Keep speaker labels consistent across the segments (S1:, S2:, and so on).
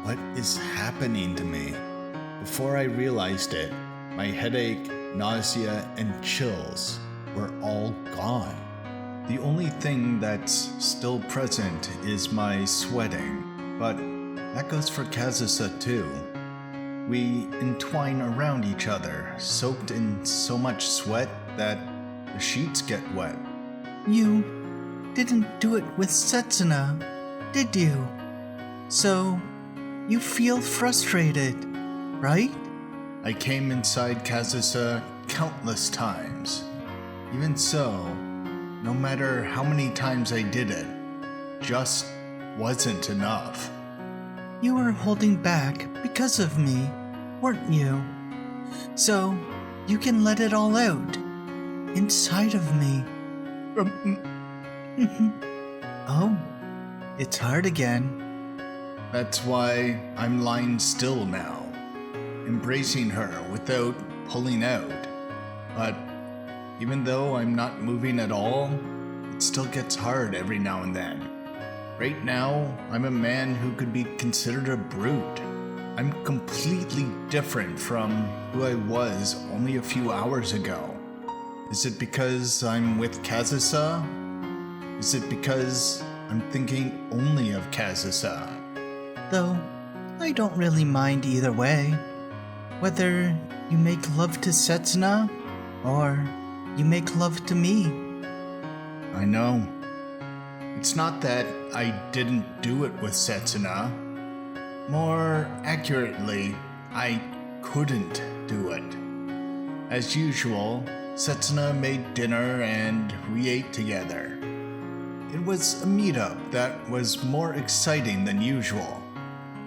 S1: What is happening to me? Before I realized it, my headache, nausea, and chills were all gone. The only thing that's still present is my sweating, but that goes for Kazusa too. We entwine around each other, soaked in so much sweat that the sheets get wet.
S2: You didn't do it with Setsuna, did you? So, you feel frustrated, right?
S1: I came inside Kazusa countless times. Even so, no matter how many times I did it, just wasn't enough.
S2: You were holding back because of me, weren't you? So, you can let it all out, inside of me. Oh, it's hard again.
S1: That's why I'm lying still now, embracing her without pulling out. But even though I'm not moving at all, it still gets hard every now and then. Right now, I'm a man who could be considered a brute. I'm completely different from who I was only a few hours ago. Is it because I'm with Kazusa? Is it because I'm thinking only of Kazusa?
S2: Though, I don't really mind either way. Whether you make love to Setsuna, or you make love to me.
S1: I know. It's not that I didn't do it with Setsuna. More accurately, I couldn't do it. As usual, Setsuna made dinner and we ate together. It was a meetup that was more exciting than usual.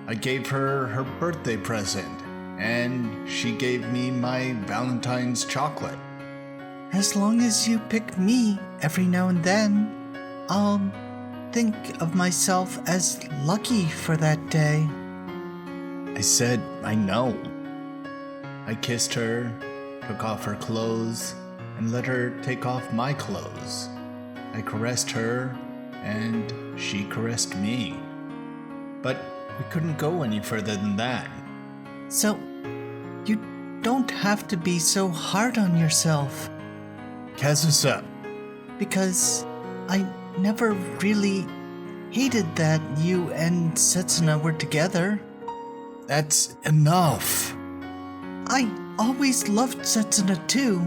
S1: I gave her her birthday present, and she gave me my Valentine's chocolate.
S2: As long as you pick me every now and then, I'll think of myself as lucky for that day.
S1: I said, I know. I kissed her, took off her clothes, and let her take off my clothes. I caressed her, and she caressed me. But we couldn't go any further than that.
S2: So, you don't have to be so hard on yourself.
S1: Kazusa,
S2: Because I never really hated that you and Setsuna were together.
S1: that's enough.
S2: I always loved Setsuna too,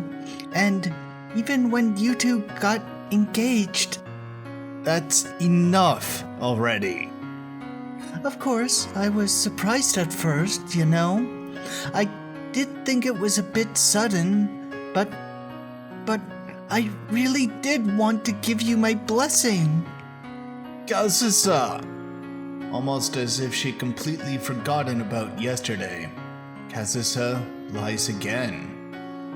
S2: and even when you two got engaged.
S1: That's enough already.
S2: Of course, I was surprised at first, you know. I did think it was a bit sudden, but I really did want to give you my blessing.
S1: Kazusa! Almost as if she'd completely forgotten about yesterday, Kazusa lies again.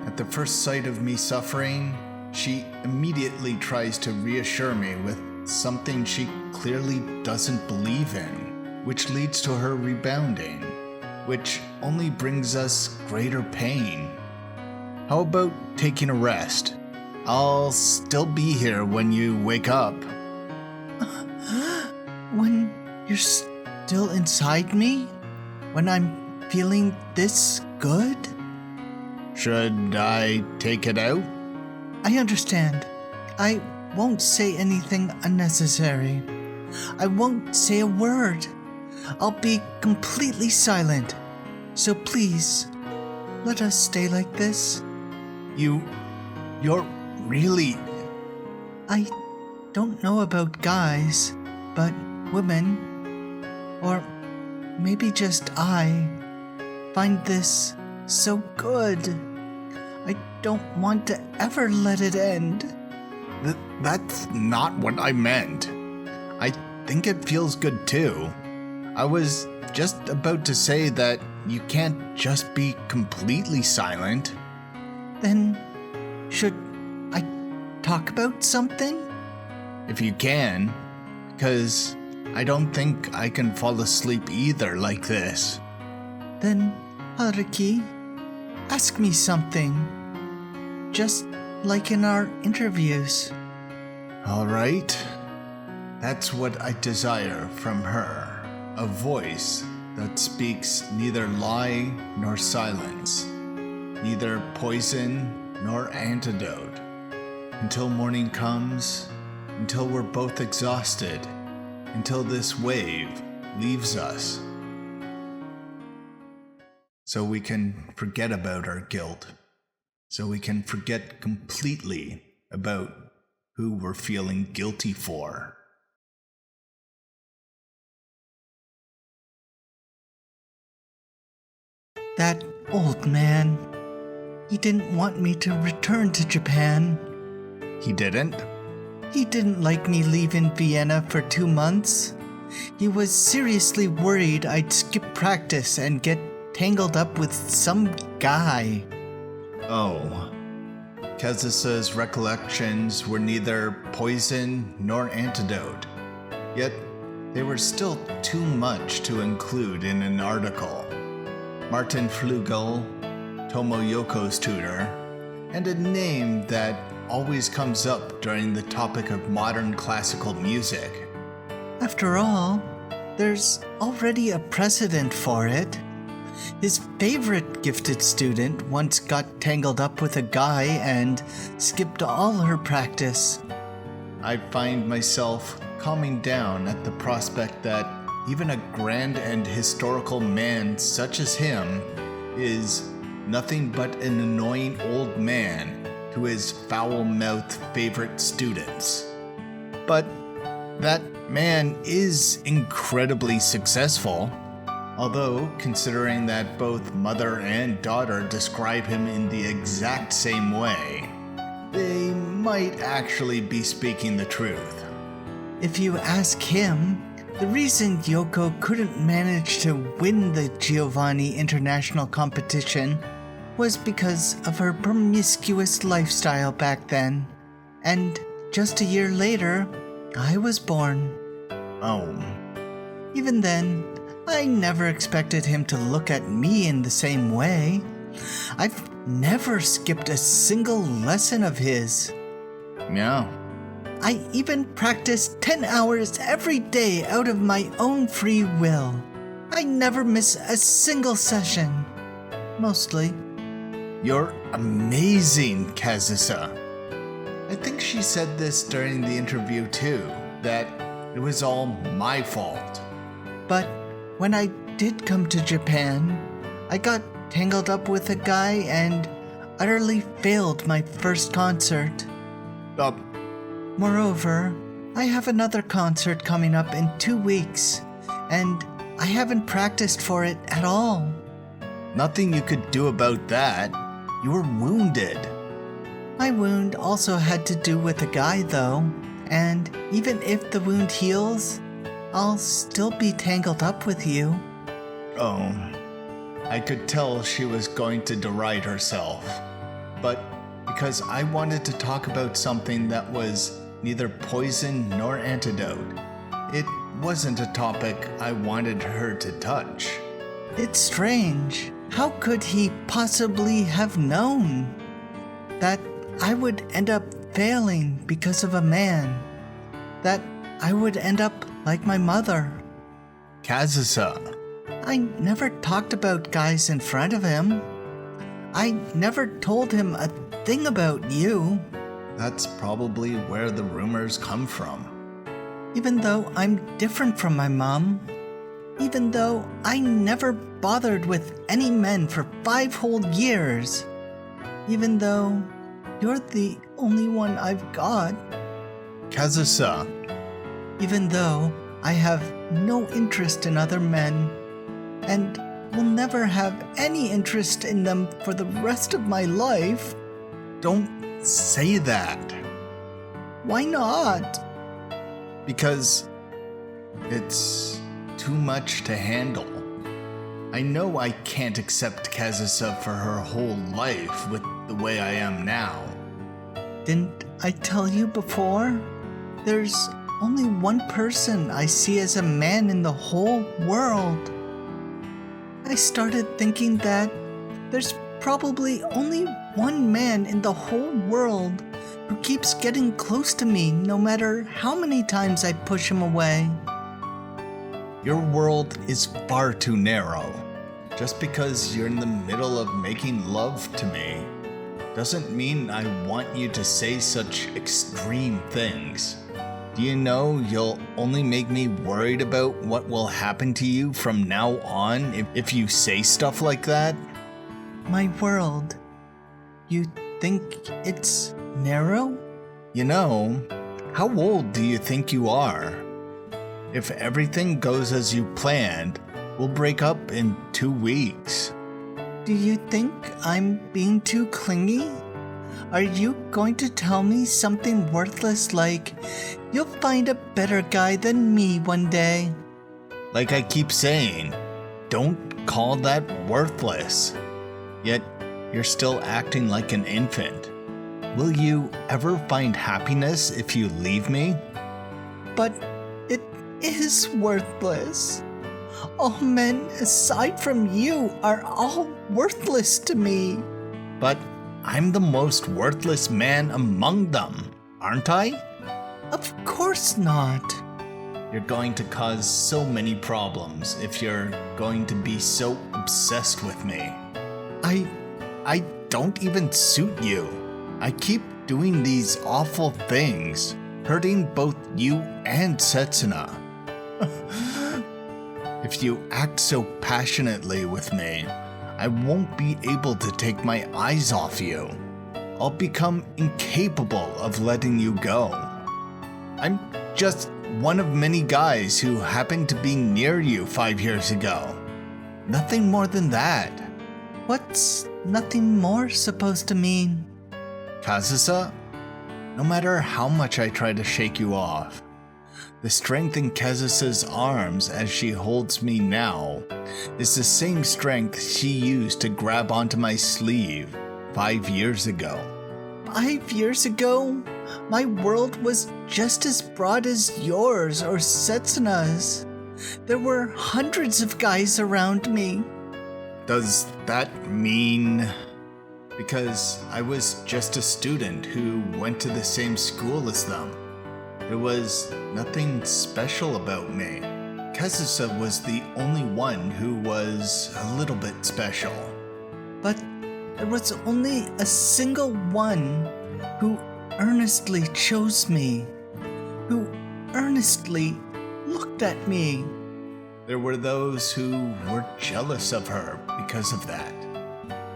S1: At the first sight of me suffering, she immediately tries to reassure me with something she clearly doesn't believe in, which leads to her rebounding, which only brings us greater pain. How about taking a rest? I'll still be here when you wake up.
S2: When you're still inside me? When I'm feeling this good?
S1: Should I take it out?
S2: I understand. I won't say anything unnecessary. I won't say a word. I'll be completely silent. So please, let us stay like this.
S1: You're really...
S2: I don't know about guys, but women, or maybe just I, find this so good. I don't want to ever let it end.
S1: That's not what I meant. I think it feels good too. I was just about to say that you can't just be completely silent.
S2: Then, should I talk about something?
S1: If you can, because I don't think I can fall asleep either like this.
S2: Then, Haruki, ask me something. Just like in our interviews.
S1: All right. That's what I desire from her. A voice that speaks neither lie nor silence, neither poison nor antidote, until morning comes, until we're both exhausted, until this wave leaves us, so we can forget about our guilt, so we can forget completely about who we're feeling guilty for.
S2: That old man, he didn't want me to return to Japan.
S1: He didn't?
S2: He didn't like me leaving Vienna for 2 months. He was seriously worried I'd skip practice and get tangled up with some guy.
S1: Oh. Kazusa's recollections were neither poison nor antidote, yet they were still too much to include in an article. Martin Flugel, Tomoyoko's tutor, and a name that always comes up during the topic of modern classical music.
S2: After all, there's already a precedent for it. His favorite gifted student once got tangled up with a guy and skipped all her practice.
S1: I find myself calming down at the prospect that even a grand and historical man such as him is nothing but an annoying old man to his foul-mouthed favorite students. But that man is incredibly successful, although considering that both mother and daughter describe him in the exact same way, they might actually be speaking the truth.
S2: If you ask him, the reason Yoko couldn't manage to win the Giovanni International competition was because of her promiscuous lifestyle back then. And just a year later, I was born.
S1: Oh.
S2: Even then, I never expected him to look at me in the same way. I've never skipped a single lesson of his.
S1: Yeah.
S2: I even practice 10 hours every day out of my own free will. I never miss a single session. Mostly.
S1: You're amazing, Kazusa. I think she said this during the interview too, that it was all my fault.
S2: But when I did come to Japan, I got tangled up with a guy and utterly failed my first concert. Moreover, I have another concert coming up in 2 weeks, and I haven't practiced for it at all.
S1: Nothing you could do about that. You were wounded.
S2: My wound also had to do with a guy, though, and even if the wound heals, I'll still be tangled up with you.
S1: Oh, I could tell she was going to deride herself. But because I wanted to talk about something that was neither poison nor antidote, it wasn't a topic I wanted her to touch.
S2: It's strange. How could he possibly have known that I would end up failing because of a man? That I would end up like my mother?
S1: Kazusa.
S2: I never talked about guys in front of him. I never told him a thing about you.
S1: That's probably where the rumors come from.
S2: Even though I'm different from my mom. Even though I never bothered with any men for 5 whole years. Even though you're the only one I've got.
S1: Kazusa.
S2: Even though I have no interest in other men, and will never have any interest in them for the rest of my life.
S1: Don't say that.
S2: Why not?
S1: Because it's too much to handle. I know I can't accept Kazusa for her whole life with the way I am now.
S2: Didn't I tell you before? There's only one person I see as a man in the whole world. I started thinking that there's probably only one man in the whole world who keeps getting close to me no matter how many times I push him away.
S1: Your world is far too narrow. Just because you're in the middle of making love to me doesn't mean I want you to say such extreme things. Do you know you'll only make me worried about what will happen to you from now on if you say stuff like that?
S2: My world. You think it's narrow?
S1: You know, how old do you think you are? If everything goes as you planned, we'll break up in 2 weeks.
S2: Do you think I'm being too clingy? Are you going to tell me something worthless like, you'll find a better guy than me one day?
S1: Like I keep saying, don't call that worthless. Yet, you're still acting like an infant. Will you ever find happiness if you leave me?
S2: But it is worthless. All men aside from you are all worthless to me.
S1: But I'm the most worthless man among them, aren't I?
S2: Of course not.
S1: You're going to cause so many problems if you're going to be so obsessed with me. I don't even suit you. I keep doing these awful things, hurting both you and Setsuna. If you act so passionately with me, I won't be able to take my eyes off you. I'll become incapable of letting you go. I'm just one of many guys who happened to be near you 5 years ago. Nothing more than that.
S2: What's nothing more supposed to mean?
S1: Kazusa, no matter how much I try to shake you off, the strength in Kazusa's arms as she holds me now is the same strength she used to grab onto my sleeve 5 years ago.
S2: 5 years ago, my world was just as broad as yours or Setsuna's. There were hundreds of guys around me.
S1: Does that mean... Because I was just a student who went to the same school as them. There was nothing special about me. Kazusa was the only one who was a little bit special.
S2: But there was only a single one who earnestly chose me, who earnestly looked at me.
S1: There were those who were jealous of her because of that,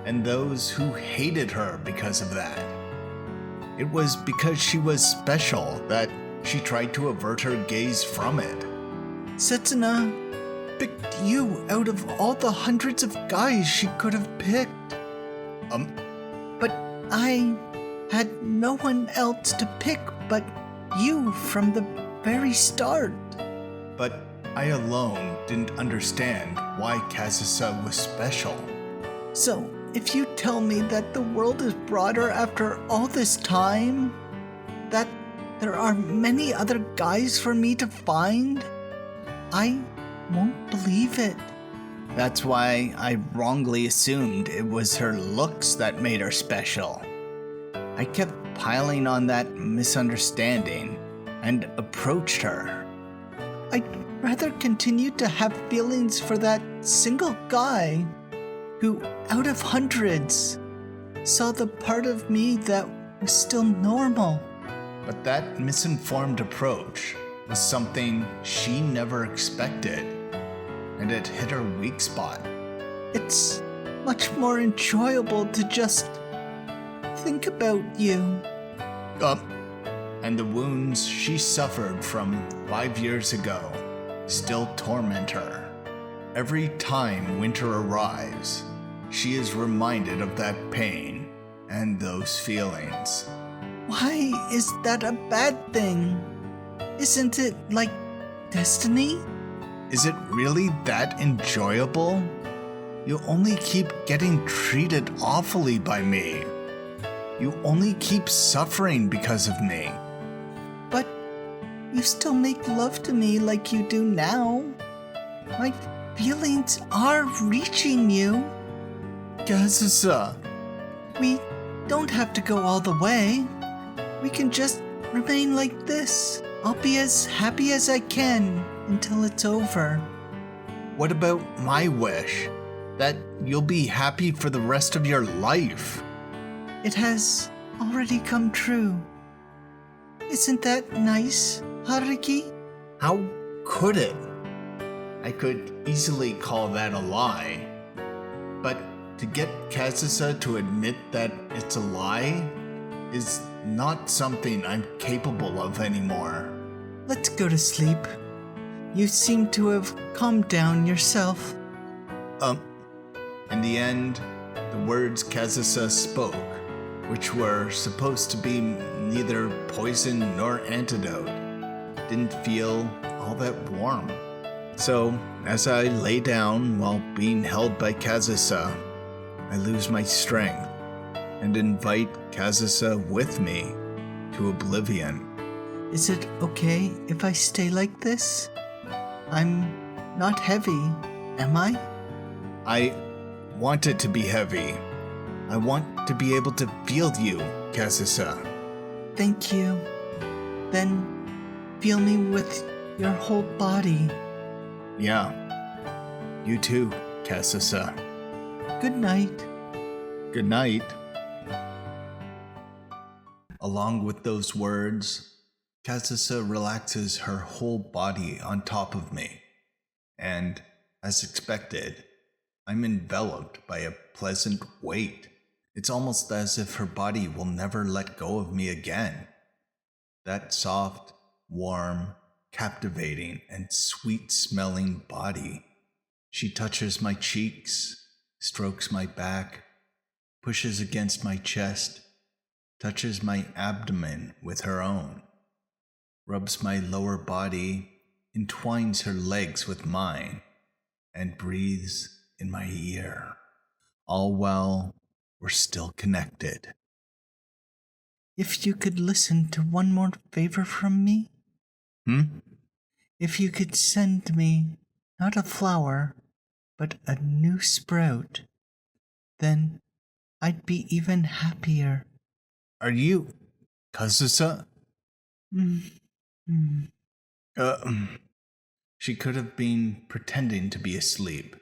S1: and those who hated her because of that. It was because she was special that she tried to avert her gaze from it.
S2: Setsuna picked you out of all the hundreds of guys she could have picked. But I had no one else to pick but you from the very start.
S1: But I alone didn't understand why Kazusa was special.
S2: So, if you tell me that the world is broader after all this time, that there are many other guys for me to find, I won't believe it.
S1: That's why I wrongly assumed it was her looks that made her special. I kept piling on that misunderstanding and approached her.
S2: I'd rather continue to have feelings for that single guy who, out of hundreds, saw the part of me that was still normal.
S1: But that misinformed approach was something she never expected, and it hit her weak spot.
S2: It's much more enjoyable to just think about you.
S1: And the wounds she suffered from 5 years ago still torment her. Every time winter arrives, she is reminded of that pain and those feelings.
S2: Why is that a bad thing? Isn't it like destiny?
S1: Is it really that enjoyable? You only keep getting treated awfully by me. You only keep suffering because of me.
S2: But you still make love to me like you do now. My feelings are reaching you.
S1: Kazusa,
S2: We don't have to go all the way. We can just remain like this. I'll be as happy as I can until it's over.
S1: what about my wish? That you'll be happy for the rest of your life.
S2: It has already come true. Isn't that nice, Haruki?
S1: How could it? I could easily call that a lie. But to get Kazusa to admit that it's a lie is not something I'm capable of anymore.
S2: Let's go to sleep. You seem to have calmed down yourself.
S1: In the end, the words Kazusa spoke, which were supposed to be neither poison nor antidote, didn't feel all that warm. So, as I lay down while being held by Kazusa, I lose my strength and invite Kazusa with me to oblivion.
S2: Is it okay if I stay like this? I'm not heavy, am I?
S1: I want it to be heavy. I want to be able to feel you, Kazusa.
S2: Thank you. Then feel me with your whole body.
S1: Yeah. You too, Kazusa.
S2: Good night.
S1: Good night. Along with those words, Kazusa relaxes her whole body on top of me. And, as expected, I'm enveloped by a pleasant weight. It's almost as if her body will never let go of me again. That soft, warm, captivating, and sweet-smelling body. She touches my cheeks, strokes my back, pushes against my chest, touches my abdomen with her own, rubs my lower body, entwines her legs with mine, and breathes in my ear, all while we're still connected.
S2: If you could listen to one more favor from me? If you could send me not a flower, but a new sprout, then I'd be even happier.
S1: Are you Kazusa? She could have been pretending to be asleep.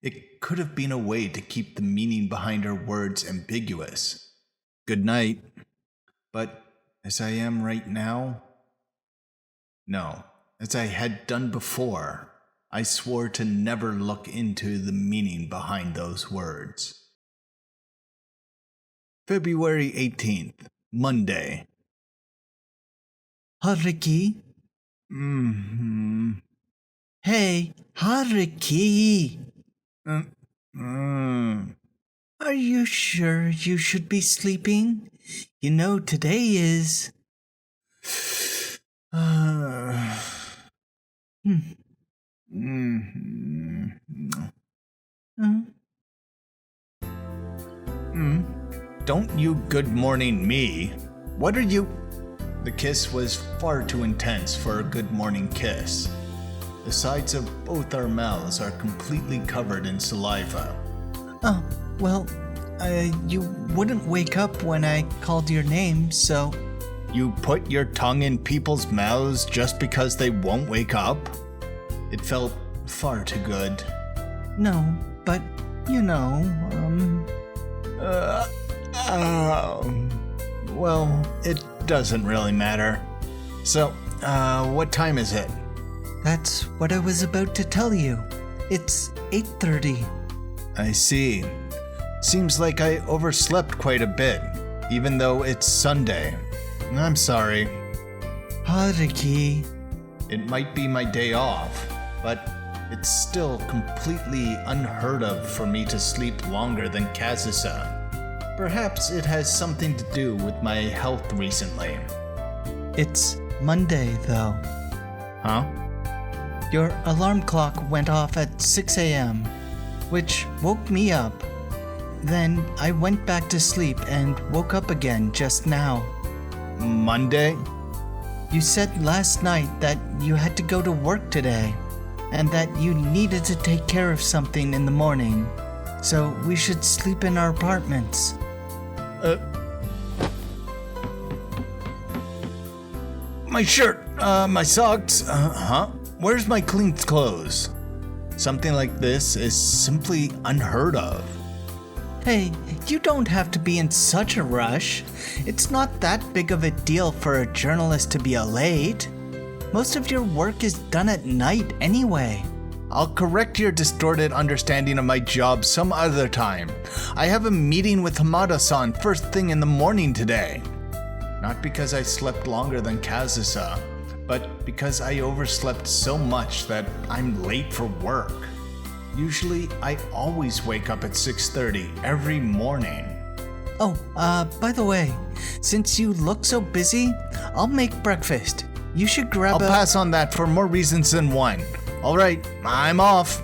S1: It could have been a way to keep the meaning behind her words ambiguous. Good night. But as I am right now? No, as I had done before, I swore to never look into the meaning behind those words. February 18th, Monday.
S2: Haruki? Hey, Haruki! Are you sure you should be sleeping? You know today is...
S1: Don't you good morning me. What are you? The kiss was far too intense for a good morning kiss. The sides of both our mouths are completely covered in saliva.
S2: Oh, well, you wouldn't wake up when I called your name, so...
S1: You put your tongue in people's mouths just because they won't wake up? It felt far too good.
S2: No, but, you know,
S1: Well, it doesn't really matter. So, what time is it?
S2: That's what I was about to tell you. It's 8:30.
S1: I see. Seems like I overslept quite a bit, even though it's Sunday. I'm sorry.
S2: Haruki.
S1: It might be my day off, but it's still completely unheard of for me to sleep longer than Kazusa. Perhaps it has something to do with my health recently.
S2: It's Monday, though.
S1: Huh?
S2: Your alarm clock went off at 6 a.m., which woke me up. Then I went back to sleep and woke up again just now.
S1: Monday?
S2: You said last night that you had to go to work today, and that you needed to take care of something in the morning, so we should sleep in our apartments.
S1: My shirt, my socks, huh? Where's my clean clothes? Something like this is simply unheard of.
S2: Hey, you don't have to be in such a rush. It's not that big of a deal for a journalist to be late. Most of your work is done at night anyway.
S1: I'll correct your distorted understanding of my job some other time. I have a meeting with Hamada-san first thing in the morning today. Not because I slept longer than Kazusa, but because I overslept so much that I'm late for work. Usually, I always wake up at 6:30 every morning.
S2: Oh, by the way, since you look so busy, I'll make breakfast. You should grab
S1: I'll pass on that for more reasons than one. All right, I'm off.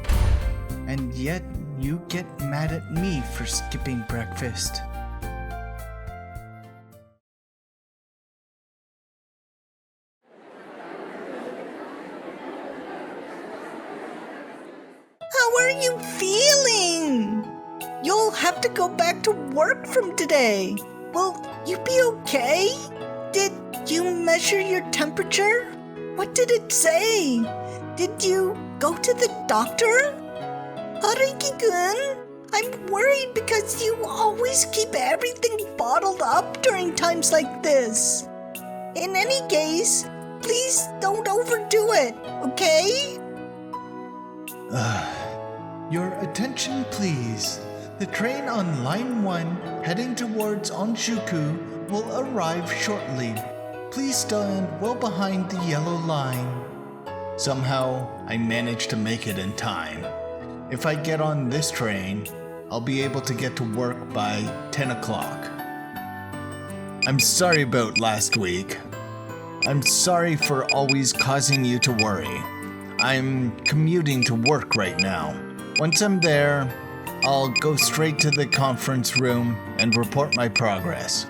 S2: And yet, you get mad at me for skipping breakfast. How are you feeling? You'll have to go back to work from today. Will you be okay? Did you measure your temperature? What did it say? Did you go to the doctor? Haruki-kun, I'm worried because you always keep everything bottled up during times like this. In any case, please don't overdo it, okay?
S1: Your attention, please. The train on line 1 heading towards Onshuku will arrive shortly. Please stand well behind the yellow line. Somehow, I managed to make it in time. If I get on this train, I'll be able to get to work by 10 o'clock. I'm sorry about last week. I'm sorry for always causing you to worry. I'm commuting to work right now. Once I'm there, I'll go straight to the conference room and report my progress.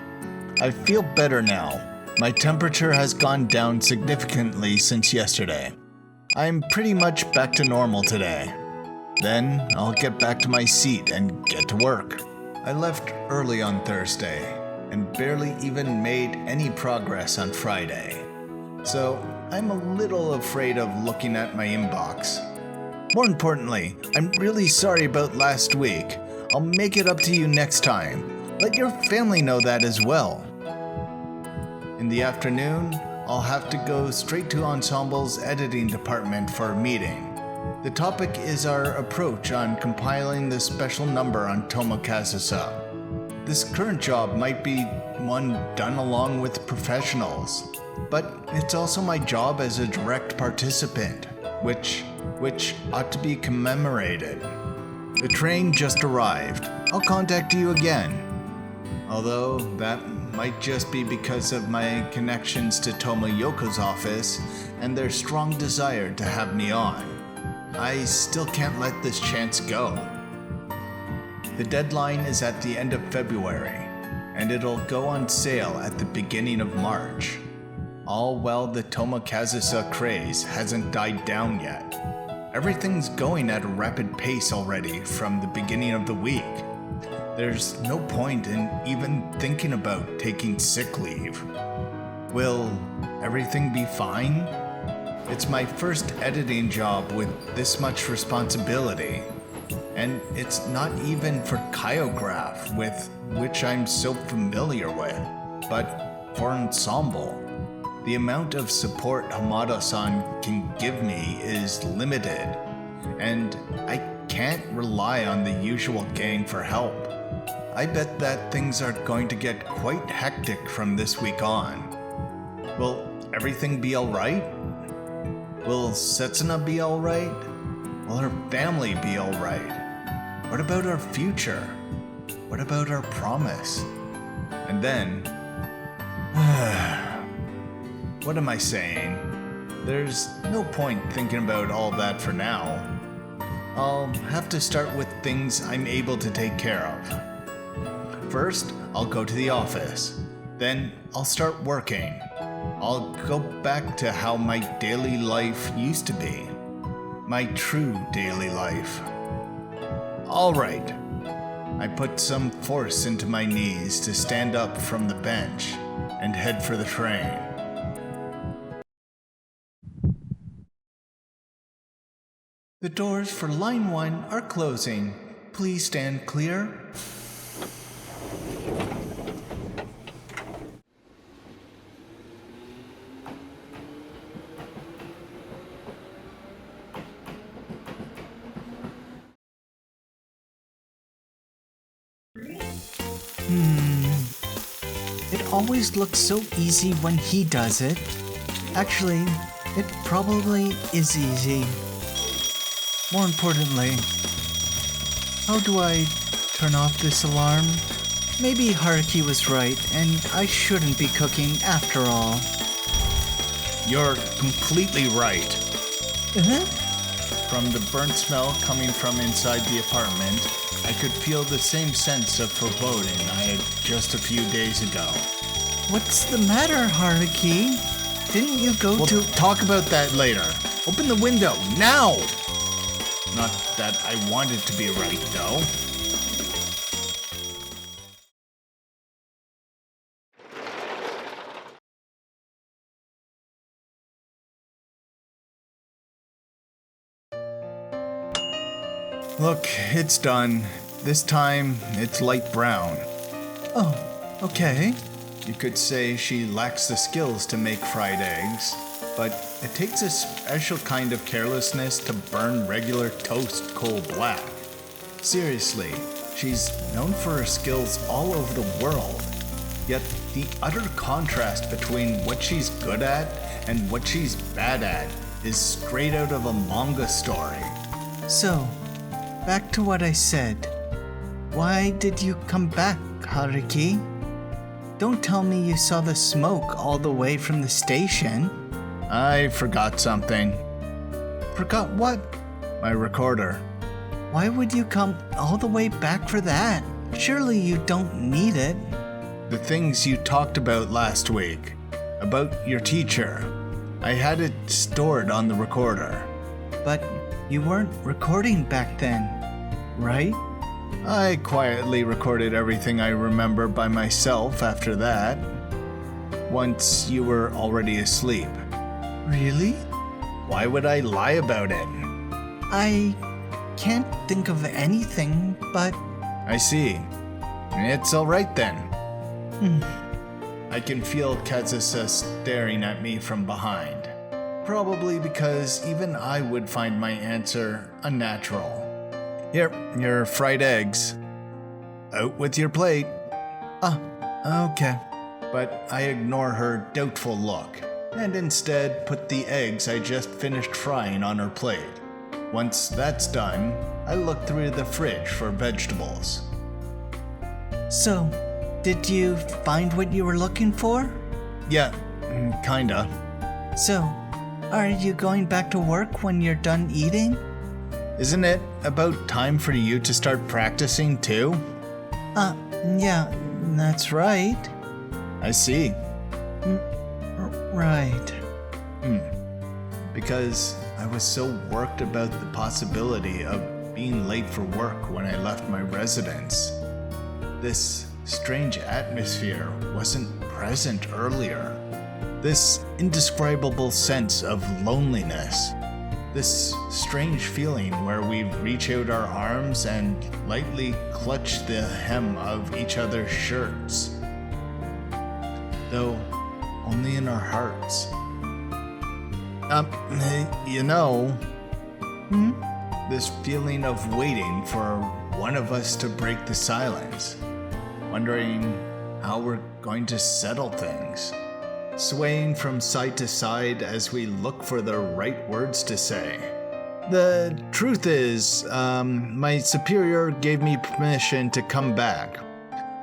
S1: I feel better now. My temperature has gone down significantly since yesterday. I'm pretty much back to normal today. Then I'll get back to my seat and get to work. I left early on Thursday and barely even made any progress on Friday. So I'm a little afraid of looking at my inbox. More importantly, I'm really sorry about last week. I'll make it up to you next time. Let your family know that as well. In the afternoon, I'll have to go straight to Ensemble's editing department for a meeting. The topic is our approach on compiling the special number on Tomo Kazusa. This current job might be one done along with professionals, but it's also my job as a direct participant, which ought to be commemorated. The train just arrived. I'll contact you again. Although that might just be because of my connections to Tomoyoko's office and their strong desire to have me on. I still can't let this chance go. The deadline is at the end of February, and it'll go on sale at the beginning of March. All while the Tomo Kazusa craze hasn't died down yet. Everything's going at a rapid pace already from the beginning of the week. There's no point in even thinking about taking sick leave. Will everything be fine? It's my first editing job with this much responsibility. And it's not even for Kyograph, with which I'm so familiar with, but for Ensemble. The amount of support Hamada-san can give me is limited, and I can't rely on the usual gang for help. I bet that things are going to get quite hectic from this week on. Will everything be alright? Will Setsuna be alright? Will her family be alright? What about our future? What about our promise? And then... what am I saying? There's no point thinking about all that for now. I'll have to start with things I'm able to take care of. First, I'll go to the office. Then I'll start working. I'll go back to how my daily life used to be. My true daily life. All right. I put some force into my knees to stand up from the bench and head for the train. The doors for line 1 are closing. Please stand clear.
S2: It always looks so easy when he does it. Actually, it probably is easy. More importantly, how do I turn off this alarm? Maybe Haruki was right, and I shouldn't be cooking after all.
S1: You're completely right.
S2: Uh-huh.
S1: From the burnt smell coming from inside the apartment, I could feel the same sense of foreboding I had just a few days ago.
S2: What's the matter, Haruki? Didn't you go
S1: We'll
S2: to...
S1: talk about that later. Open the window, now! Not that I wanted to be right, though. Look, it's done. This time, it's light brown.
S2: Oh, okay.
S1: You could say she lacks the skills to make fried eggs, but it takes a special kind of carelessness to burn regular toast coal black. Seriously, she's known for her skills all over the world. Yet the utter contrast between what she's good at and what she's bad at is straight out of a manga story.
S2: So, back to what I said. Why did you come back, Haruki? Don't tell me you saw the smoke all the way from the station.
S1: I forgot something.
S2: Forgot what?
S1: My recorder.
S2: Why would you come all the way back for that? Surely you don't need it.
S1: The things you talked about last week. About your teacher. I had it stored on the recorder.
S2: But you weren't recording back then, right?
S1: I quietly recorded everything I remember by myself after that. Once you were already asleep.
S2: Really?
S1: Why would I lie about it?
S2: I can't think of anything, but...
S1: I see. It's alright then. I can feel Kazusa staring at me from behind. Probably because even I would find my answer unnatural. Here, your fried eggs. Out with your plate.
S2: Okay.
S1: But I ignore her doubtful look, and instead put the eggs I just finished frying on her plate. Once that's done, I look through the fridge for vegetables.
S2: So, did you find what you were looking for?
S1: Yeah, kinda.
S2: So, are you going back to work when you're done eating?
S1: Isn't it about time for you to start practicing too?
S2: Yeah, that's right.
S1: I see.
S2: Right.
S1: Because I was so worked about the possibility of being late for work when I left my residence. This strange atmosphere wasn't present earlier. This indescribable sense of loneliness. This strange feeling where we reach out our arms and lightly clutch the hem of each other's shirts. Though only in our hearts. This feeling of waiting for one of us to break the silence. Wondering how we're going to settle things. Swaying from side to side as we look for the right words to say. The truth is, my superior gave me permission to come back.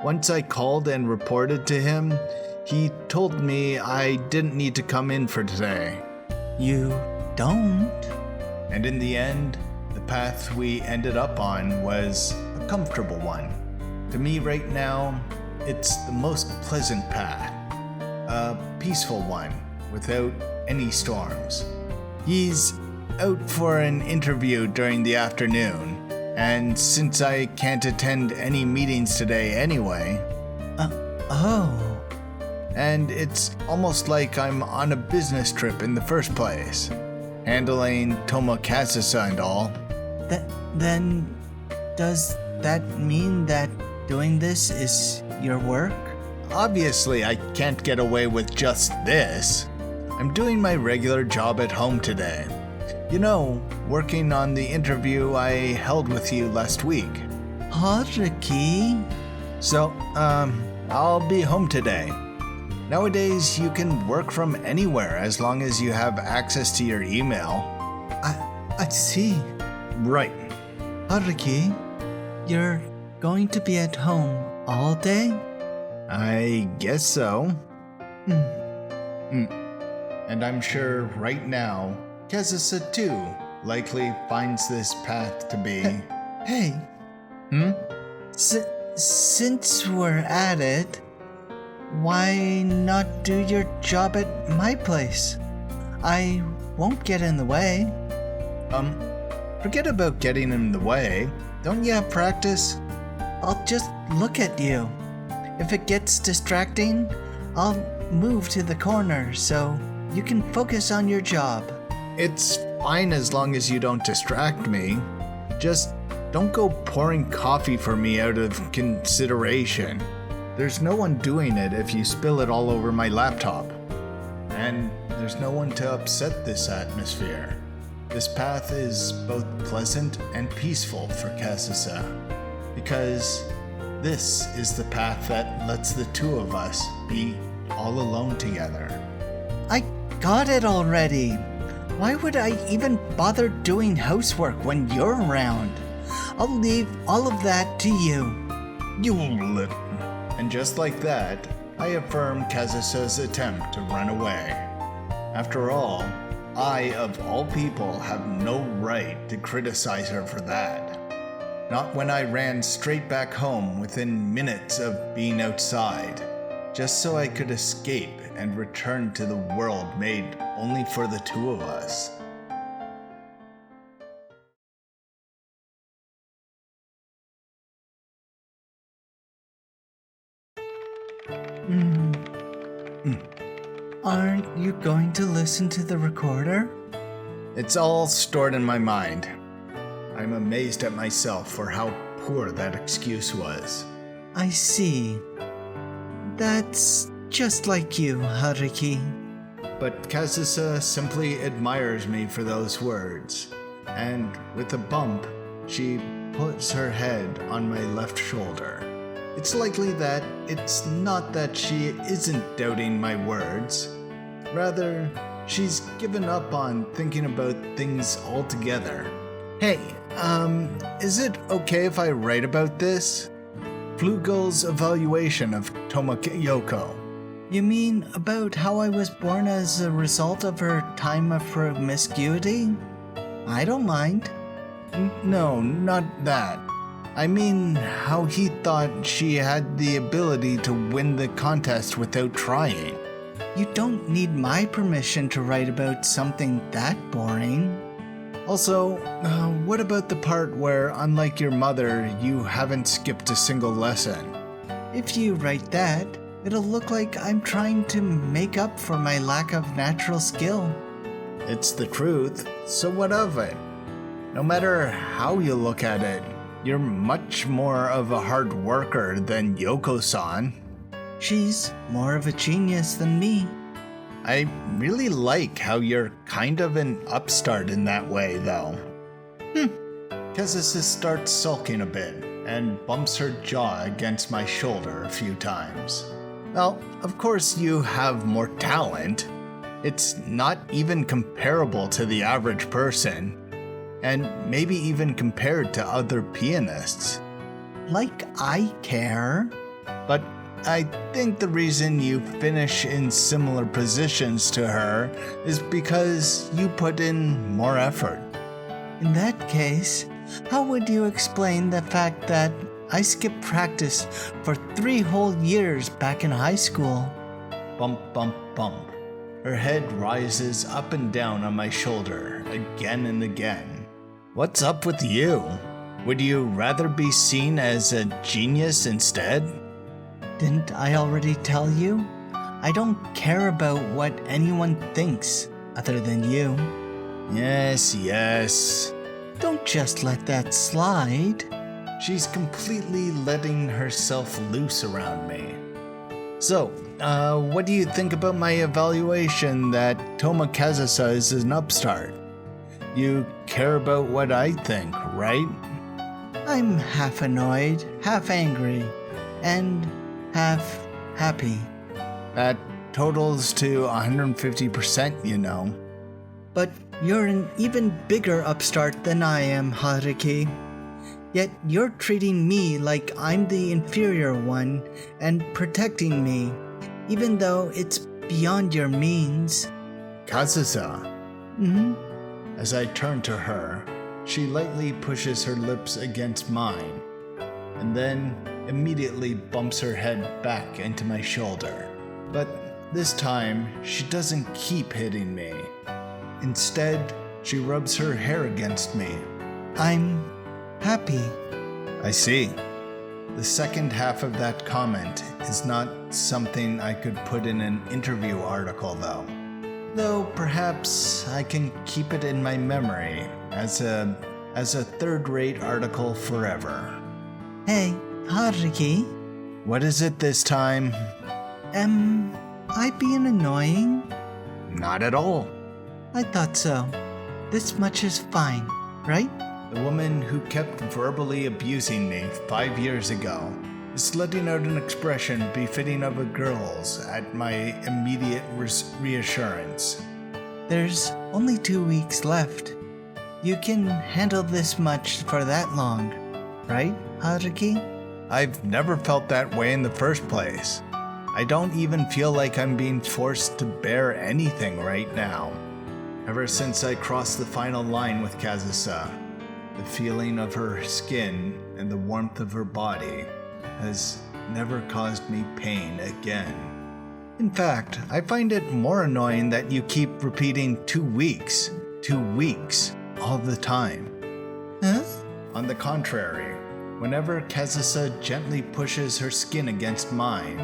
S1: Once I called and reported to him, he told me I didn't need to come in for today.
S2: You don't?
S1: And in the end, the path we ended up on was a comfortable one. To me right now, it's the most pleasant path. A peaceful one, without any storms. He's out for an interview during the afternoon, and since I can't attend any meetings today anyway...
S2: Oh.
S1: And it's almost like I'm on a business trip in the first place. handling Kazusa and all.
S2: Then, does that mean that doing this is your work?
S1: Obviously, I can't get away with just this. I'm doing my regular job at home today. You know, working on the interview I held with you last week.
S2: Haruki?
S1: So, I'll be home today. Nowadays, you can work from anywhere as long as you have access to your email.
S2: I see.
S1: Right.
S2: Haruki, you're going to be at home all day?
S1: I guess so. And I'm sure right now, Kazusa too likely finds this path to be...
S2: Hey. Since we're at it, why not do your job at my place? I won't get in the way.
S1: Forget about getting in the way. Don't you have practice?
S2: I'll just look at you. If it gets distracting, I'll move to the corner so you can focus on your job.
S1: It's fine as long as you don't distract me. Just don't go pouring coffee for me out of consideration. There's no one doing it if you spill it all over my laptop. And there's no one to upset this atmosphere. This path is both pleasant and peaceful for Kazusa, because this is the path that lets the two of us be all alone together.
S2: I got it already. Why would I even bother doing housework when you're around? I'll leave all of that to you.
S1: And just like that, I affirm Kazusa's attempt to run away. After all, I, of all people, have no right to criticize her for that. Not when I ran straight back home within minutes of being outside, just so I could escape and return to the world made only for the two of us.
S2: Aren't you going to listen to the recorder?
S1: It's all stored in my mind. I'm amazed at myself for how poor that excuse was.
S2: I see. That's just like you, Haruki.
S1: But Kazusa simply admires me for those words, and with a bump, she puts her head on my left shoulder. It's likely that it's not that she isn't doubting my words. Rather, she's given up on thinking about things altogether. Hey, is it okay if I write about this? Flugel's evaluation of Yoko.
S2: You mean about how I was born as a result of her time of promiscuity? I don't mind.
S1: No, not that. I mean how he thought she had the ability to win the contest without trying.
S2: You don't need my permission to write about something that boring.
S1: Also, what about the part where, unlike your mother, you haven't skipped a single lesson?
S2: If you write that, it'll look like I'm trying to make up for my lack of natural skill.
S1: It's the truth, so what of it? No matter how you look at it, you're much more of a hard worker than Yoko-san.
S2: She's more of a genius than me.
S1: I really like how you're kind of an upstart in that way, though. Kazusa starts sulking a bit and bumps her jaw against my shoulder a few times. Well, of course you have more talent. It's not even comparable to the average person, and maybe even compared to other pianists.
S2: Like I care.
S1: But I think the reason you finish in similar positions to her is because you put in more effort.
S2: In that case, how would you explain the fact that I skipped practice for 3 whole years back in high school?
S1: Bump, bump, bump. Her head rises up and down on my shoulder again and again. What's up with you? Would you rather be seen as a genius instead?
S2: Didn't I already tell you? I don't care about what anyone thinks other than you.
S1: Yes, yes.
S2: Don't just let that slide.
S1: She's completely letting herself loose around me. So, what do you think about my evaluation that Toma Kazusa is an upstart? You care about what I think, right?
S2: I'm half annoyed, half angry, and half happy.
S1: That totals to 150%, you know.
S2: But you're an even bigger upstart than I am, Haruki. Yet you're treating me like I'm the inferior one and protecting me, even though it's beyond your means.
S1: Kazusa.
S2: Hmm?
S1: As I turn to her, she lightly pushes her lips against mine, and then immediately bumps her head back into my shoulder. But this time, she doesn't keep hitting me. Instead, she rubs her hair against me.
S2: I'm happy.
S1: I see. The second half of that comment is not something I could put in an interview article, though perhaps I can keep it in my memory as a third-rate article forever.
S2: Hey, Haruki.
S1: What is it this time?
S2: Am I being annoying?
S1: Not at all.
S2: I thought so. This much is fine, right?
S1: The woman who kept verbally abusing me 5 years ago is letting out an expression befitting of a girl's at my immediate reassurance.
S2: There's only 2 weeks left. You can handle this much for that long, right, Haruki?
S1: I've never felt that way in the first place. I don't even feel like I'm being forced to bear anything right now. Ever since I crossed the final line with Kazusa, the feeling of her skin and the warmth of her body has never caused me pain again. In fact, I find it more annoying that you keep repeating 2 weeks all the time.
S2: Huh?
S1: On the contrary, whenever Kazusa gently pushes her skin against mine,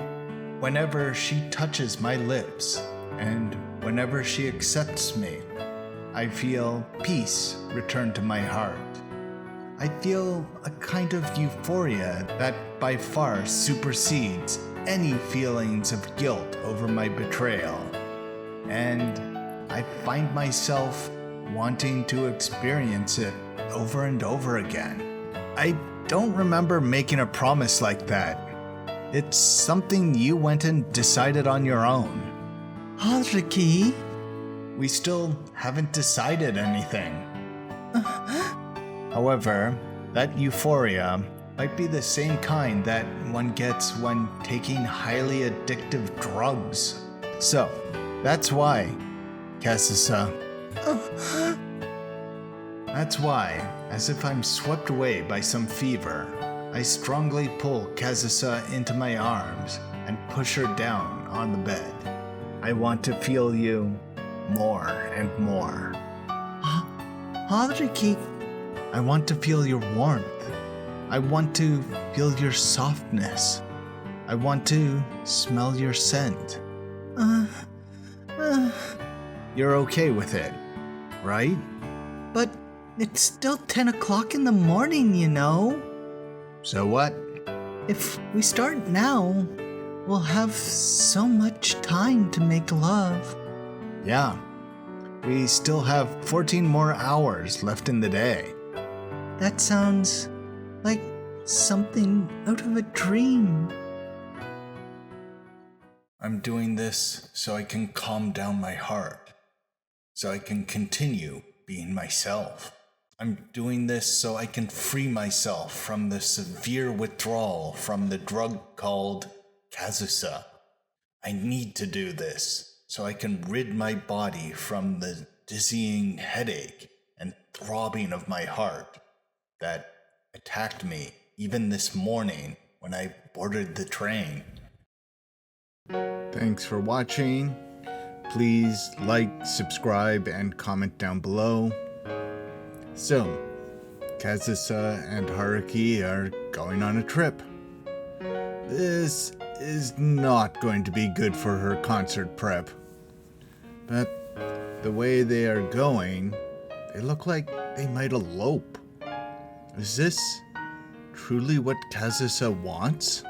S1: whenever she touches my lips, and whenever she accepts me, I feel peace return to my heart. I feel a kind of euphoria that by far supersedes any feelings of guilt over my betrayal. And I find myself wanting to experience it over and over again. I don't remember making a promise like that. It's something you went and decided on your own.
S2: Haruki?
S1: We still haven't decided anything. However, that euphoria might be the same kind that one gets when taking highly addictive drugs. So, that's why, Kazusa. That's why, as if I'm swept away by some fever, I strongly pull Kazusa into my arms and push her down on the bed. I want to feel you more and more.
S2: Haruki,
S1: I want to feel your warmth. I want to feel your softness. I want to smell your scent. You're okay with it, right?
S2: but it's still 10 o'clock in the morning, you know?
S1: So what?
S2: If we start now, we'll have so much time to make love.
S1: Yeah, we still have 14 more hours left in the day.
S2: That sounds like something out of a dream.
S1: I'm doing this so I can calm down my heart, so I can continue being myself. I'm doing this so I can free myself from the severe withdrawal from the drug called Kazusa. I need to do this so I can rid my body from the dizzying headache and throbbing of my heart that attacked me even this morning when I boarded the train. Thanks for watching. Please like, subscribe, and comment down below. So, Kazusa and Haruki are going on a trip. This is not going to be good for her concert prep. But the way they are going, They look like they might elope. Is this truly what Kazusa wants?